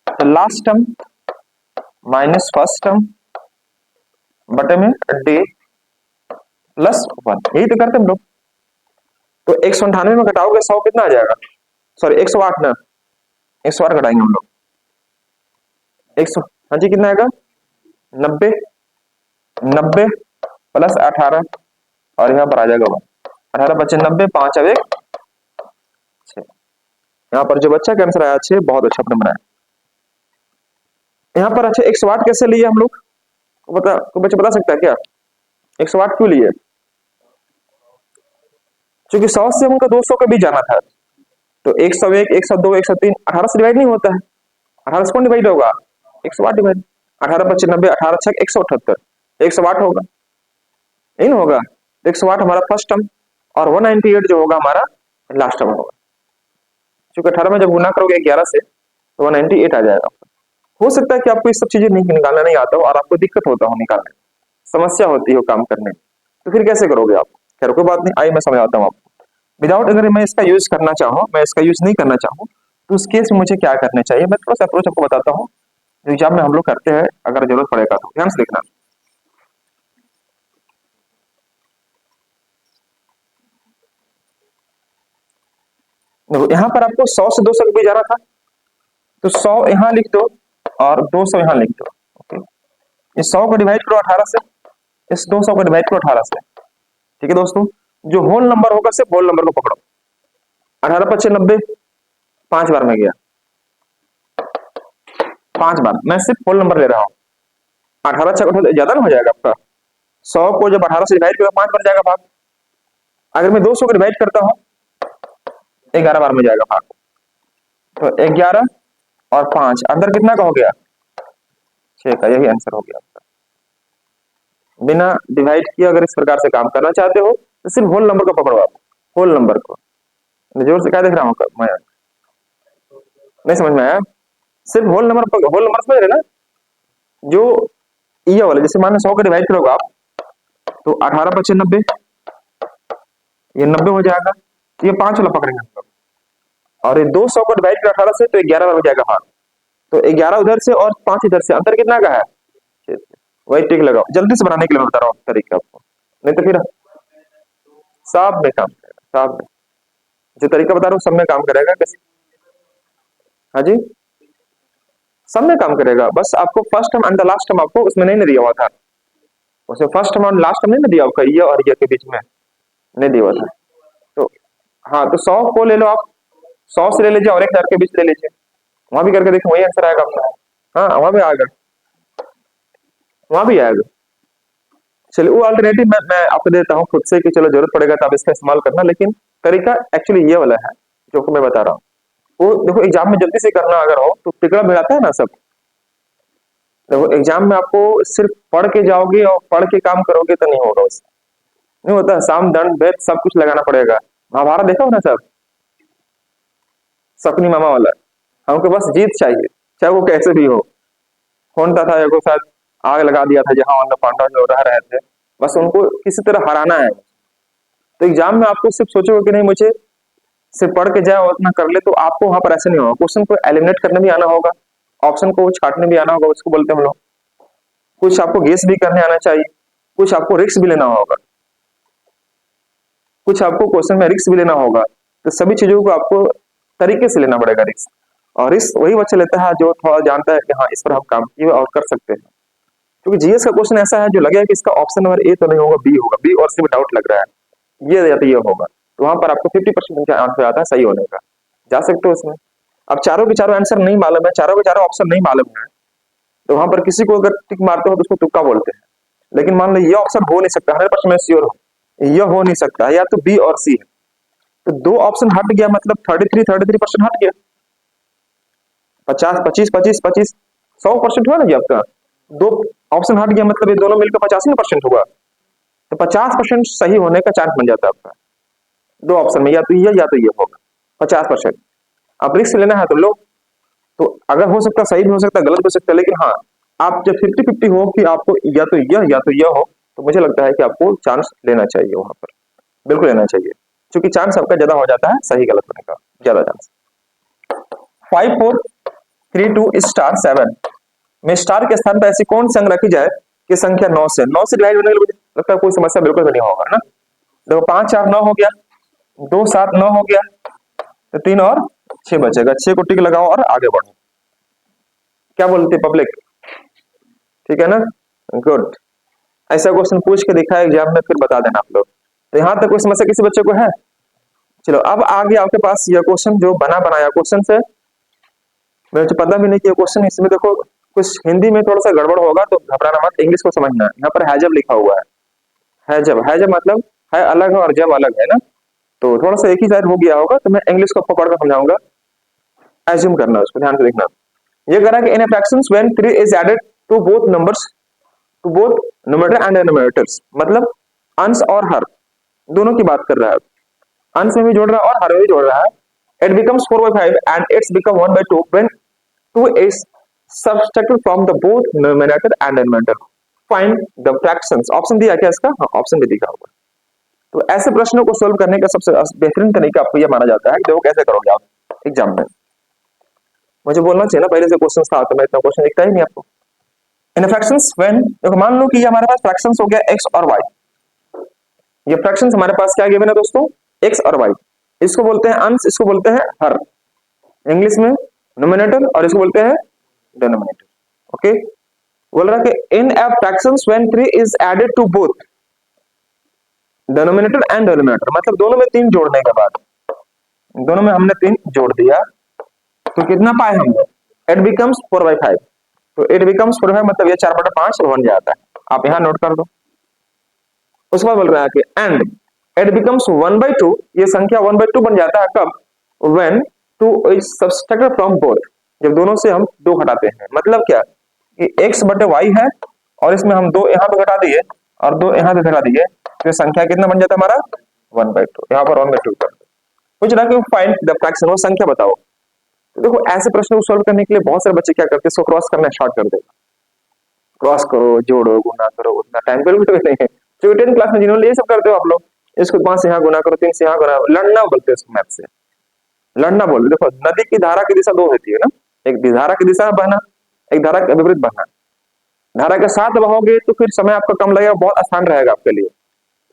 तो last term minus first term बटे में डी प्लस 1, यही तो करते हम लोग। तो 198 में घटाओगे 100 कितना आ जाएगा? सॉरी 108 ना, 108 घटाएंगे हम लोग। 100, हाँ जी, कितना आएगा? 90, 90 प्लस 18 और यहाँ पर आ जाएगा 18 25 90, 5 अब 1 6। यहाँ पर जो बच्चा का आंसर आया 6, बहुत अच्छा आपने बनाया। यहाँ पर अच्छा 108 कैसे लिए हम लोग? तो बच्चा बता सकता है क्या 108 क्यों लिए? क्योंकि 100 से हमको 200 के बीच जाना था। तो 101 102 103 18 से डिवाइड नहीं होता है। 18 से कौन डिवाइड होगा? 108 डिवाइड 18 25 90, 18 6 178, 108 होगा, यही ना होगा। 108 हमारा फर्स्ट टर्म और 198 जो होगा हमारा लास्ट टर्म होगा। क्योंकि 18 में जब गुना करोगे 11 से तो 198 आ जाएगा। हो सकता है कि आपको ये सब चीजें नहीं निकालना नहीं आता हो और आपको दिक्कत होता हो निकालने, समस्या होती हो काम करने में, तो फिर कैसे करोगे आप? खैर कोई बात नहीं, आइए मैं समझाता हूँ आपको। विदाउट, अगर मैं इसका यूज करना चाहूँ, मैं इसका यूज नहीं करना चाहूँ, तो उस केस में मुझे क्या करना चाहिए, मैं थोड़ा सा अप्रोच आपको बताता हूँ जो एग्जाम में हम लोग करते हैं, अगर जरूरत पड़ेगा तो ध्यान से देखना। देखो यहाँ पर आपको 100 से 200 के बीच जाना था, तो 100 यहाँ लिख दो और 200 यहाँ लिख दो। ओके, इस 100 को डिवाइड करो 18 से, इस 200 को डिवाइड करो 18 से। ठीक है दोस्तों, जो होल नंबर होगा सिर्फ होल नंबर को पकड़ो। 18 25 90 5 बार में गया, 5 बार मैं सिर्फ होल नंबर ले रहा हूँ। 18 6 ज्यादा ना हो जाएगा आपका? 100 को जब 18 से डिवाइड करो 5 बार जाएगा भाग। अगर मैं 200 को डिवाइड करता हूँ 11 बार में जाएगा भाग। तो 11 और 5 अंदर कितना का हो गया? 6 का, यही आंसर हो गया आपका। बिना डिवाइड किए अगर इस प्रकार से काम करना चाहते हो तो सिर्फ होल नंबर को पकड़ो आप, होल नंबर को। जोर से क्या देख रहा हूँ मैं, नहीं समझ में आया? सिर्फ होल नंबर, होल नंबर समझ रहे ना, जो ये वाले, जैसे मान लो 100 का डिवाइड करोगे आप तो 18 25 90, ये 90 हो जाएगा, तो ये 5 वाला पकड़ेंगे हम लोग। और ये 200 को डिवाइड कर 18 से तो 11 बार हो जाएगा भाग। तो 11 उधर से और 5 इधर से, अंतर कितना का है? 6। वही टिक लगाओ, जल्दी से बनाने के लिए मैं बता रहा हूँ तरीका आपको, नहीं तो फिर सब में काम करेगा, सब में जो तरीका बता रहा हूँ सब में काम करेगा। कैसे? हाँ जी, सब में काम करेगा, बस आपको first term and the last term आपको उसमें नहीं दिया हुआ था, उसमें फर्स्ट टर्म और लास्ट टर्म नहीं दिया आपका, ये और ये के बीच में नहीं दिया हुआ था। तो हाँ, तो 100 को ले लो आप, 100 से ले लीजिए और 1000 के बीच ले लीजिए, वहां भी करके देखो वही आंसर आएगा आपका। हाँ वहां भी आएगा, वहां भी आएगा। चलिए वो अल्टरनेटिव मैं आपको देता हूँ खुद से कि चलो जरूरत पड़ेगा तो आप इसका इस्तेमाल करना, लेकिन तरीका एक्चुअली ये वाला है जो मैं बता रहा हूँ। वो देखो एग्जाम में जल्दी से करना अगर हो तो टिकड़ा भिड़ाता है ना सब। देखो एग्जाम में आपको सिर्फ पढ़ के जाओगे और पढ़ के काम करोगे तो नहीं होगा, उससे नहीं होता। साम दंड भेद सब कुछ लगाना पड़ेगा। महाभारत देखा हो ना सब, सपनी मामा वाला, हमको बस जीत चाहिए चाहे वो कैसे भी हो। होता था को साथ आग लगा दिया था जहां अन्य पांडव जो रह रहे थे, बस उनको किसी तरह हराना है। तो एग्जाम में आपको सिर्फ सोचोगे कि नहीं मुझे सिर्फ पढ़ के जाए और उतना कर ले, तो आपको वहां पर ऐसे नहीं होगा। क्वेश्चन को एलिमिनेट करने भी आना होगा, ऑप्शन को छाटने भी आना होगा, उसको बोलते हैं हम लोग। कुछ आपको गेस भी करने आना चाहिए, कुछ आपको रिस्क भी लेना होगा, कुछ आपको क्वेश्चन में रिस्क भी लेना होगा। तो सभी चीजों को आपको तरीके से लेना पड़ेगा रिस्क, और रिस्क वही बच्चा लेता है जो थोड़ा जानता है कि हाँ इस पर हम काम किए और कर सकते हैं। क्योंकि जीएस का क्वेश्चन ऐसा है जो लगेगा कि इसका ऑप्शन नंबर ए तो नहीं होगा, बी होगा, बी और सी में डाउट लग रहा है, ये या तो ये होगा, तो वहां पर आपको 50% आंसर आता है सही होने का, जा सकते हो उसमें। अब चारों के चारों आंसर नहीं मालूम है, चारों के चारों ऑप्शन नहीं मालूम है, तो वहां पर किसी को अगर टिक मारते हो तो उसको तुक्का बोलते हैं। लेकिन मान लो ये ऑप्शन हो नहीं सकता, 100% मैं श्योर हूँ ये हो नहीं सकता, या तो बी और सी है। तो दो ऑप्शन हट गया, मतलब 33% हट गया। 50 25 25 25 100% हुआ ना जी आपका। दो ऑप्शन हट गया मतलब ये दोनों मिलकर 85% हुआ। तो 50% सही होने का चांस बन जाता है आपका दो ऑप्शन में, या तो ये होगा 50%। अब रिस्क लेना है तो लो। तो अगर हो सकता सही भी हो सकता गलत भी हो सकता है, लेकिन हाँ आप जब 50-50 हो कि आपको या तो यह हो, तो मुझे लगता है कि आपको चांस लेना चाहिए वहां पर, बिल्कुल लेना चाहिए, क्योंकि चांस आपका ज्यादा हो जाता है सही गलत होने का, ज्यादा चांस। 5 4 3 2 स्टार 7 में स्टार के स्थान पर ऐसी कौन सी अंक रखी जाए कि संख्या 9 से डिवाइड होने के लिए मुझे लगता है कोई समस्या बिल्कुल भी नहीं होगा ना। देखो 5 4 9 हो गया, 2 7 9 हो गया, तो 3 और 6 बचेगा, 6 को टिक लगाओ और आगे बढ़ो। क्या बोलते पब्लिक, ठीक है ना, गुड। ऐसा क्वेश्चन पूछ के दिखा एग्जाम में, फिर बता देना आप लोग। तो यहाँ तक कोई समस्या किसी बच्चे को है? चलो अब आ गया आपके पास यह क्वेश्चन जो बना बनाया क्वेश्चन से, मुझे पता भी नहीं कि क्वेश्चन इसमें देखो कुछ हिंदी में थोड़ा सा गड़बड़ होगा तो घबराना मत, इंग्लिश को समझना। यहाँ पर हैजब लिखा हुआ है, हैजब मतलब है अलग है और जब अलग है ना, तो थोड़ा सा एक ही शायद हो गया होगा, तो मैं इंग्लिश को पकड़ कर समझाऊंगा, एज्यूम करना उसको ध्यान से देखना। ये कह रहा है कि in fractions when 3 is added to both numbers, to both numerator and denominators, मतलब अंश और हर दोनों की बात कर रहा है, अंश में भी जोड़ रहा है और हर में भी जोड़ रहा है। It becomes 4/5 and it's become 1/2 when 2 is subtracted from the both numerator and denominator. Find the fractions. Option दिया क्या इसका? हाँ ऑप्शन भी दिखा हुआ है। तो ऐसे प्रश्नों को सोल्व करने का सबसे बेहतरीन तरीका आपको यह माना जाता है कि देखो कैसे करोगे आप एग्जाम में। मुझे बोलना चाहिए ना पहले से क्वेश्चन था, तो मैं इतना क्वेश्चन लिखता ही नहीं आपको। इन फ्रैक्शंस व्हेन, देखो मान लो कि ये हमारे पास फ्रैक्शंस हो गया x और y, ये फ्रैक्शंस हमारे पास क्या गिवन है दोस्तों, x और y। इसको बोलते हैं अंश, इसको बोलते हैं हर, इंग्लिश में न्यूमरेटर, और इसको बोलते हैं डिनोमिनेटर। ओके, बोल रहा है कि in a fractions when 3 is added to both denominator and denominator, मतलब दोनों में 3 जोड़ने के बाद, दोनों में हमने 3 जोड़ दिया तो कितना पाए हमने, इट बिकम्स 4/5। तो इट बिकम्स 4/5 मतलब ये 4/5 बन जाता है, आप यहां नोट कर दो। उसके बाद बोल रहा है कि एंड इट बिकम्स 1/2, ये संख्या 1/2 बन जाता है कब, when 2 is subtracted from both, जब दोनों से हम 2 घटाते हैं। मतलब क्या कि x/y है और इसमें हम 2 यहाँ पे घटा दिए और 2 यहाँ पे घटा दिए, तो संख्या कितना बन जाता है हमारा 1/2, यहाँ पर 1/2 कर दो। पूछ रहा है कि फाइंड द फ्रैक्शन, वो संख्या बताओ। तो देखो ऐसे प्रश्न को सोल्व करने के लिए बहुत सारे बच्चे क्या करते हैं, इसको क्रॉस करना स्टार्ट कर देगा, क्रॉस करो जोड़ो गुना करो, उतना टाइम बिल्कुल नहीं है। जो 10 क्लास में जिन्होंने ये सब करते हो आप लोग, इसको 5 से यहाँ गुना करो, 3 से यहाँ गुना, लड़ना बोलते हैं इसको मैथ से, लड़ना बोल। देखो नदी की धारा की दिशा 2 होती है ना, एक धारा की दिशा में बहना, एक धारा के विपरीत बहना। धारा के साथ बहोगे तो फिर समय आपका कम लगेगा, बहुत आसान रहेगा आपके लिए।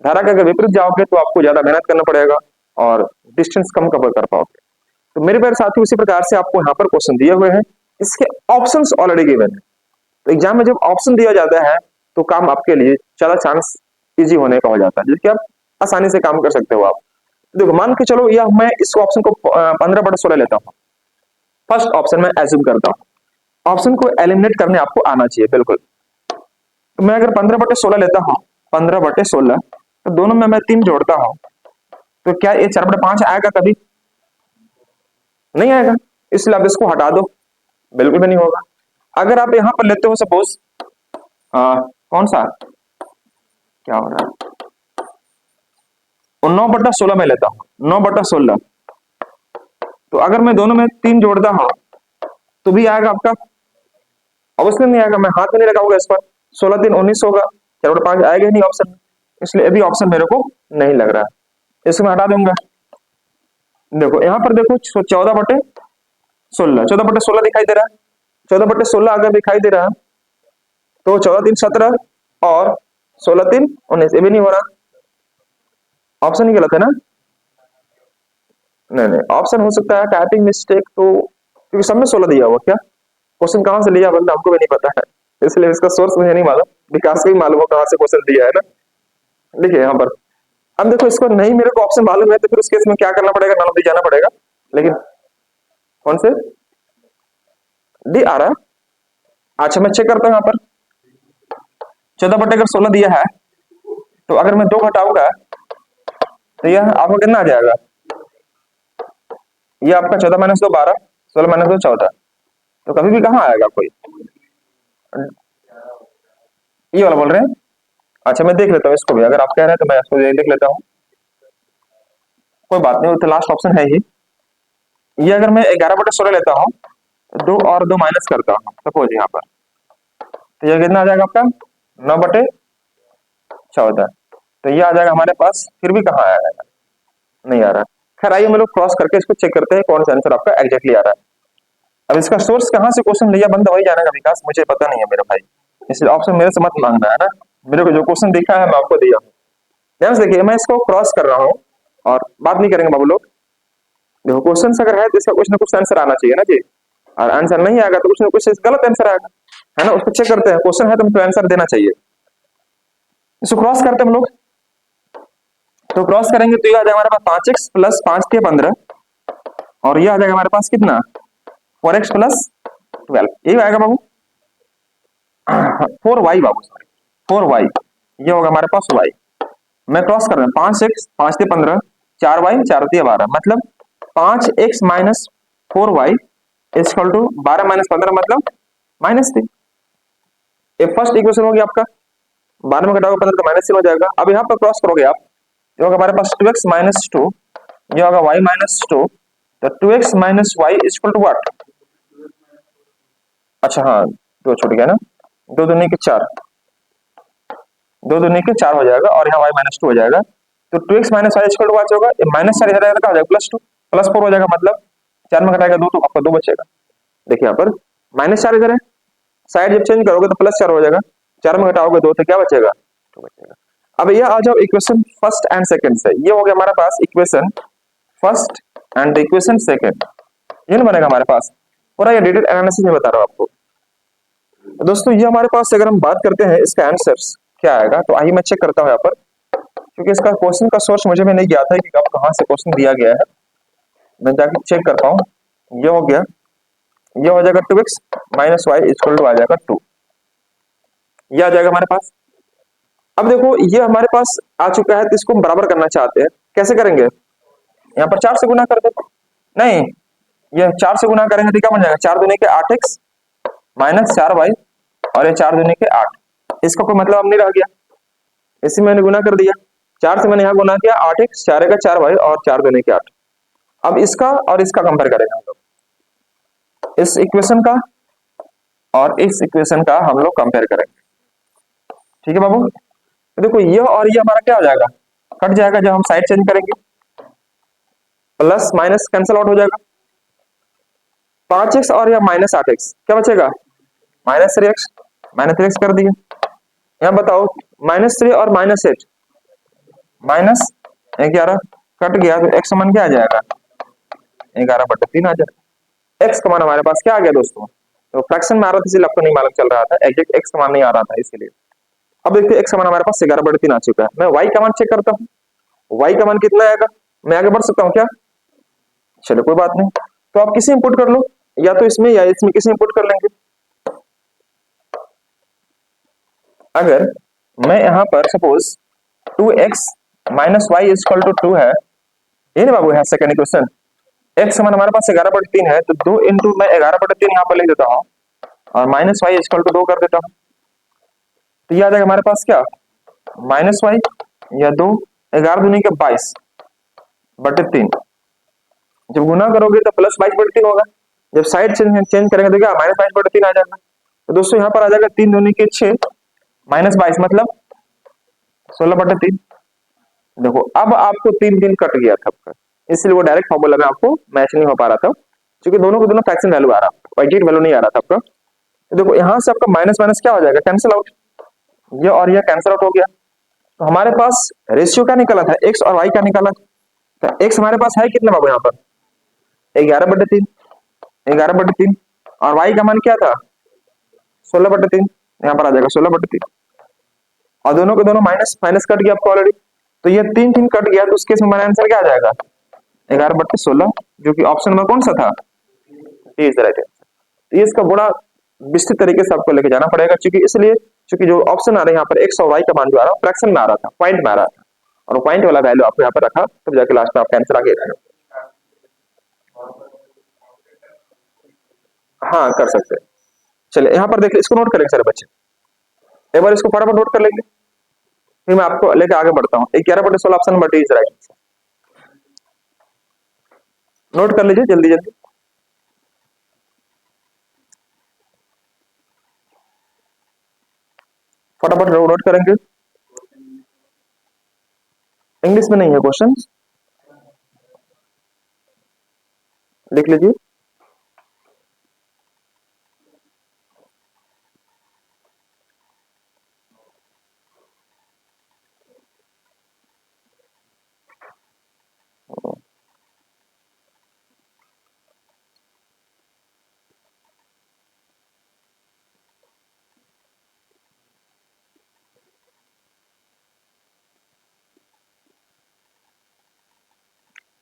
धारा के अगर विपरीत जाओगे तो आपको ज्यादा मेहनत करना पड़ेगा और डिस्टेंस कम कवर कर पाओगे। तो मेरे प्यारे साथियों इसी प्रकार से आपको यहाँ पर क्वेश्चन दिए हुए हैं, इसके ऑप्शंस ऑलरेडी गिवन है। तो एग्जाम में जब ऑप्शन दिया जाता है तो काम आपके लिए ज्यादा चांस इजी होने का हो जाता है, जिसके आप आसानी से काम कर सकते हो आप। देखो मान के चलो या मैं इस ऑप्शन को 15/16 लेता हूँ, फर्स्ट ऑप्शन में एज्यूम करता हूँ। ऑप्शन को एलिमिनेट करने आपको आना चाहिए बिल्कुल। तो मैं अगर 15/16 लेता हूँ, 15/16, तो दोनों में मैं 3 जोड़ता हूँ, तो क्या ये 4/5 आएगा? कभी नहीं आएगा, इसलिए आप इसको हटा दो, बिल्कुल भी नहीं होगा। अगर आप यहां पर लेते हो सपोज कौन सा क्या हो रहा है, 9/16 में लेता हूं, 9/16, तो अगर मैं दोनों में 3 जोड़ता हूं तो भी आएगा आपका? अवश्य नहीं आएगा, मैं हाथ में नहीं लगाऊंगा इस पर, 16×3 = 19 होगा, 4/5 आएगा ही नहीं ऑप्शन में, इसलिए अभी ऑप्शन मेरे को नहीं लग रहा है, इसको मैं हटा दूंगा। देखो यहाँ पर देखो 14/16, 14/16 दिखाई दे रहा है, 14/16 अगर दिखाई दे रहा है तो 14×3 = 17 और 16×3 = 19, ये भी नहीं हो रहा, ऑप्शन ही गलत है ना। नहीं नहीं, ऑप्शन हो सकता है टाइपिंग मिस्टेक, तो क्योंकि सब में 16 दिया हुआ, क्या क्वेश्चन कहाँ से लिया बंदा हमको भी नहीं पता है, इसलिए इसका सोर्स मुझे नहीं मालूम, विकास को ही मालूम हो कहाँ से क्वेश्चन दिया है ना। देखिए यहाँ पर अब देखो इसको नहीं मेरे को ऑप्शन मालूम है, तो फिर उस केस में क्या करना पड़ेगा, नॉलेज जाना पड़ेगा। लेकिन कौन से डी आ रहा है, अच्छा मैं चेक करता हूँ यहाँ पर, 14/16 दिया है, तो अगर मैं 2 घटाऊंगा तो यह आपका कितना आ जाएगा, ये आपका 14 माइनस 2 12, 16 माइनस 2 14, तो कभी भी कहाँ आएगा कोई, ये वाला बोल रहे हैं। अच्छा मैं देख लेता हूँ इसको भी, अगर आप कह रहे हैं तो मैं इसको देख लेता हूँ, कोई बात नहीं, वो तो लास्ट ऑप्शन है ही। ये अगर मैं 11/16 लेता हूँ, 2 और 2 माइनस करता हूँ सपोज यहाँ पर, तो ये कितना आ जाएगा आपका 9/14, तो ये आ जाएगा हमारे पास, फिर भी कहाँ आएगा, नहीं आ रहा। खैर आइए हम लोग क्रॉस करके इसको चेक करते हैं कौन सा आंसर आपका एग्जैक्टली आ रहा है। अब इसका सोर्स कहाँ से क्वेश्चन लिया बंदा वही जानेगा विकास, मुझे पता नहीं है मेरा भाई, इसलिए ऑप्शन मेरे से मत मांगना है ना, मेरे को जो क्वेश्चन दिखा है मैं आपको दिया हूँ। ध्यान से देखिए, मैं इसको क्रॉस कर रहा हूँ और बात नहीं करेंगे बाबू लोग। देखो क्वेश्चन अगर है तो इसका कुछ ना कुछ आंसर आना चाहिए ना जी, और आंसर नहीं आएगा तो कुछ ना कुछ गलत आंसर आएगा, है ना, उसको चेक करते हैं, क्वेश्चन है तो हमको आंसर देना चाहिए। इसको क्रॉस करते हैं हम लोग, तो क्रॉस करेंगे तो ये आ जाएगा हमारे पास 5x प्लस 5 के 15, और ये आ जाएगा हमारे पास कितना 4x प्लस 12, यही आएगा बाबू 4y बाबू, सॉरी 4y, ये होगा हमारे पास y। मैं क्रॉस कर रहा हूँ 5x 5 के 15, 4y 4 के 12, मतलब 5x minus 4y equal to 12 minus 15 मतलब -3। ये फर्स्ट इक्वेशन होगी आपका, 12 में घटाओगे 15 तो -3 हो जाएगा। अब यहाँ पर क्रॉस करोगे आप, ये होगा हमारे पास 2x माइनस 2, ये होगा y माइनस 2, तो 2x minus y equal to what, अच्छा हाँ 2 छूट गया ना, 2 दूनी के 4, 2 दूनी के 4 हो जाएगा, और यहाँ y माइनस 2 हो जाएगा, तो 2x minus y equal to what होगा, माइनस 4 इधर आएगा क्या हो जाएगा +2, +4 हो जाएगा, मतलब 4 में घटाएगा 2 तो आपका 2 बचेगा। देखिए यहाँ पर -4 इधर है, साइड जब चेंज करोगे तो +4 हो जाएगा, 4 में घटाओगे 2 तो क्या बचेगा 2 बचेगा। अब ये आ जाओ इक्वेशन फर्स्ट एंड सेकंड से, ये हो गया हमारे पास equation first and equation second, ये ना बनेगा हमारे पास, पूरा ये डिटेल एनालिसिस में बता रहा हूँ आपको। तो दोस्तों ये हमारे पास अगर हम बात करते हैं इसका आंसर्स क्या आएगा, तो आइए मैं चेक करता हूँ यहाँ पर, क्योंकि इसका क्वेश्चन का सोर्स मुझे भी नहीं ज्ञात है कि कब कहाँ से क्वेश्चन दिया गया है, मैं जाके चेक करता हूँ। ये हो गया, ये हो जाएगा 2x minus Y equal to आ जाएगा 2, ये आ जाएगा हमारे पास। अब देखो ये हमारे पास आ चुका है, तो इसको हम बराबर करना चाहते हैं, कैसे करेंगे, यहाँ पर 4 से गुना कर दो, नहीं ये 4 से गुना करेंगे तो क्या बन जाएगा 4 दूनी के 8x माइनस 4y, और ये 4 दूनी के 8, इसका कोई मतलब अब नहीं रह गया, इसी मैंने गुना कर दिया, 4 से मैंने यहाँ गुना किया 8x 4 का 4y और 4 दूनी के 8। अब इसका और इसका कंपेयर करेंगे हम लोग, इस इक्वेशन का और इस इक्वेशन का हम लोग कंपेयर करेंगे, ठीक है बाबू। तो देखो ये और ये हमारा क्या हो जाएगा, कट जाएगा जब हम साइड चेंज करेंगे, प्लस माइनस कैंसिल आउट हो जाएगा, 5x और या माइनस 8x क्या बचेगा -3x, -3x कर दिए। यहाँ बताओ -3 और -8 -11 कट गया, तो x समान क्या आ जाएगा 11/3 आ जाएगा। x का मान हमारे पास क्या आ गया दोस्तों, तो फ्रैक्शन में आ रहा था इसलिए आपको नहीं मालूम चल रहा था, एग्जैक्ट x का मान नहीं आ रहा था इसलिए। अब देखिए x का मान हमारे पास 11/3 आ चुका है, मैं y का मान चेक करता हूँ, y का मान कितना आएगा, मैं आगे बढ़ सकता हूँ क्या, चलो कोई बात नहीं, तो आप किसी इंपुट कर लो, या तो इसमें या इसमें किसी इंपुट कर लेंगे। अगर मैं यहाँ पर suppose 2x minus Y equal to 2 है, ये ना बाबू है सेकंड इक्वेशन, x समान हमारे पास 11/3 है, तो 2 इंटू मैं 11/3 यहाँ पर लिख देता हूँ, और माइनस वाई इक्वल टू 2 कर देता हूँ, तो ये आ जाएगा हमारे पास क्या -y या 2, 11 दूनी के 22/3, जब गुना करोगे तो +22/3 होगा, जब साइड चेंज करेंगे तो क्या -22/3 आ जाएगा। तो दोस्तों यहाँ पर आ जाएगा 3 दूनी के 6 -22 मतलब 16/3। देखो अब आपको 3 कट गया था आपका, इसलिए वो डायरेक्ट फॉर्मूला में आपको मैच नहीं हो पा रहा था, क्योंकि दोनों को दोनों फ्रैक्शन वैल्यू आ रहा था, एग्जैक्ट वैल्यू नहीं आ रहा था आपका। तो देखो यहाँ से आपका माइनस माइनस क्या हो जाएगा कैंसिल आउट, ये और ये कैंसिल आउट हो गया, तो हमारे पास रेशियो क्या निकला था x और y का निकाला था, तो x हमारे पास है कितना बाबू यहाँ पर 11/3, 11/3, और y का मान क्या था 16/3, यहाँ पर आ जाएगा 16/3, और दोनों के दोनों माइनस माइनस कट गया आपको ऑलरेडी, तो ये 3 कट गया, तो उसके हमारा आंसर क्या आ जाएगा 11/16, जो कि ऑप्शन में कौन सा था, D is the right answer. ये इसका बड़ा विस्तृत तरीके से आपको लेके जाना पड़ेगा, क्योंकि इसलिए क्योंकि जो ऑप्शन आ रहा है यहाँ पर एक्स और वाई का मान जो आ रहा है फ्रैक्शन में आ रहा था, पॉइंट में आ रहा था, और वो पॉइंट वाला वैल्यू आपको यहाँ पर रखा, तब जाके लास्ट में आपका आंसर आ गया। हाँ कर सकते हैं। चलिए यहाँ पर देखिए, इसको नोट करेंगे सारे बच्चे, एक बार इसको फटाफट नोट कर लेंगे, फिर मैं आपको लेके आगे बढ़ता हूँ। 11/16 option number D is right. Note कर लीजिए जल्दी जल्दी। फटाफट नोट करेंगे। इंग्लिश में नहीं है क्वेश्चन, लिख लीजिए।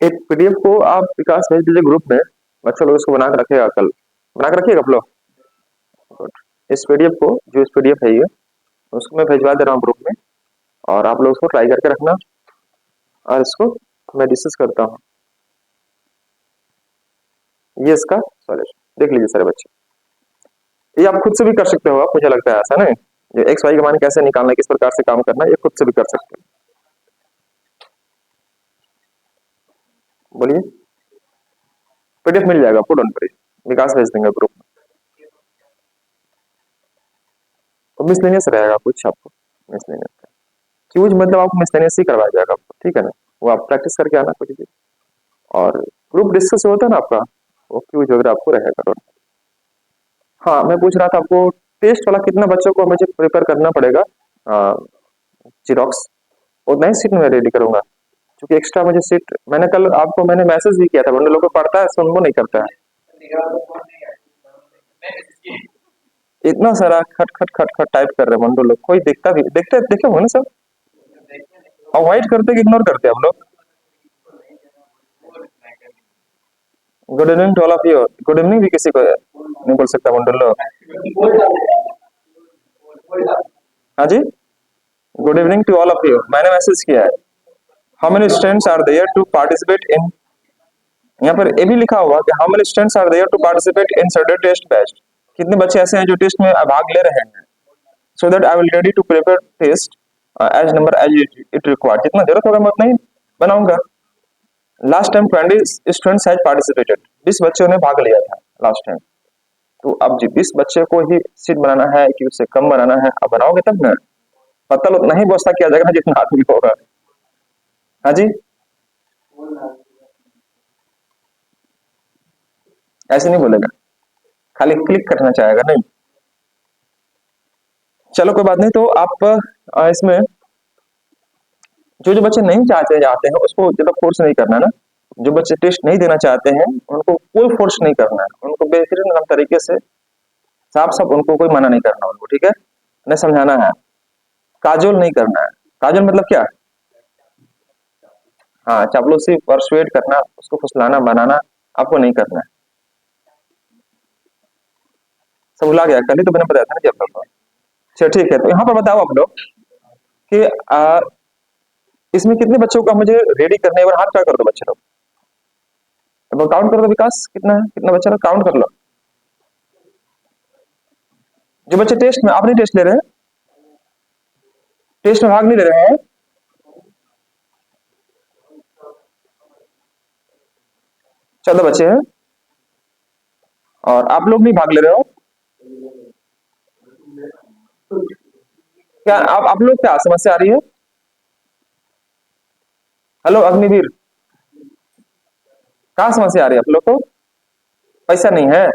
एक पीडीएफ को आप विकास भेज दीजिए ग्रुप में, बच्चे लोग इसको बना के रखेगा, कल बना के रखिएगा आप लोग। इस पीडीएफ को, जो इस पीडीएफ है ये, उसको मैं भेजवा दे रहा हूँ ग्रुप में, और आप लोग उसको ट्राई करके रखना, और इसको मैं डिस्कस करता हूँ। ये इसका सॉल्यूशन देख लीजिए सारे बच्चे। ये आप खुद से भी कर सकते हो, आप मुझे लगता है ऐसा नहीं, ये एक्स वाई का मान कैसे निकालना है, किस प्रकार से काम करना है, ये खुद से भी कर सकते हो। बोलिए। पीडीएफ मिल जाएगा आपको, डोंट वरी, विकास भेज देंगे ग्रुप में। तो मिसलेनियस रहेगा कुछ आपको, मिसलेनियस क्यूज मतलब आपको मिसलेनियस ही करवाया जाएगा आपको, ठीक है ना, वो आप प्रैक्टिस करके आना कुछ भी, और ग्रुप डिस्कस होता है ना आपका, वो क्यूज वगैरह आपको रहेगा। हाँ मैं पूछ रहा था आपको, टेस्ट वाला कितना बच्चों को मुझे प्रिपेयर करना पड़ेगा जीरोक्स, उतना ही सीट में रेडी करूंगा, क्योंकि एक्स्ट्रा मुझे सीट, मैंने कल आपको मैंने मैसेज भी किया था, उन लोगों को पढ़ता है सुन वो नहीं करता है, इतना सारा खट खट खट खट टाइप कर रहे हैं मंडो लोग, कोई देखता भी देखते देखे होंगे ना सब, अवॉइड करते कि इग्नोर करते हैं हम लोग। Good evening to all of you, good evening भी किसी को नहीं बोल सकता मंडो लोग। हाँ जी, good evening to all of you, मैंने मैसेज किया है। How many students are there to participate in, यहाँ पर ये भी लिखा हुआ कि how many students are there to participate in सडर टेस्ट बैच, कितने बच्चे ऐसे हैं जो टेस्ट में भाग ले रहे हैं, so that I will ready to prepare test as number as it required, जितना जरूरत होगा मैं उतना ही बनाऊंगा। Last time 20 students has participated, 20 बच्चों ने भाग लिया था लास्ट टाइम, तो अब जी 20 बच्चे को ही सीट बनाना है कि उससे कम बनाना है, अब बनाओगे तब ना, पत्तल उतना ही व्यवस्था किया जाएगा जितना आदमी होगा। हाँ जी, ऐसे नहीं बोलेगा, खाली क्लिक करना चाहेगा नहीं। चलो कोई बात नहीं, तो आप इसमें जो जो बच्चे नहीं चाहते जाते हैं उसको ज्यादा फोर्स नहीं करना ना, जो बच्चे टेस्ट नहीं देना चाहते हैं उनको कोई फोर्स नहीं करना है, उनको बेहतरीन तरीके से साफ साफ उनको कोई मना नहीं करना उनको, ठीक है, उन्हें समझाना है, काजोल नहीं करना है। काजोल मतलब क्या, हाँ चापलूसी परसुएट करना, उसको फुसलाना बनाना आपको नहीं करना है। सब भुला गया, कल ही तो मैंने बताया था ना जब तक। चलो ठीक है, तो यहाँ पर बताओ आप लोग कि इसमें कितने बच्चों का मुझे रेडी करने, एक बार हाथ क्या कर दो बच्चे लोग, अब काउंट कर दो, विकास कितना है, कितना बच्चा लोग काउंट कर लो। जो बच्चे टेस्ट में, आप नहीं टेस्ट ले रहे हैं, टेस्ट में भाग नहीं ले रहे हैं, 14 बच्चे हैं, और आप लोग नहीं भाग ले रहे हो क्या, आप लोग क्या समस्या आ रही है, हेलो अग्निवीर, कहाँ समस्या आ रही है आप लोग को, पैसा नहीं है,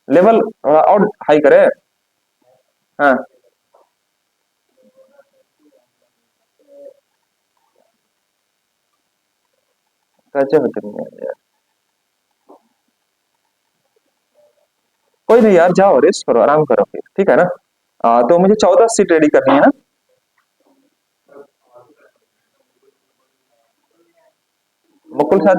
लेवल और हाई करे। हाँ गजब है यार, कोई नहीं यार, जाओ रेस्ट करो, आराम करो फिर, ठीक है ना। तो मुझे 14 सीट रेडी करनी है ना, मुकुल शायद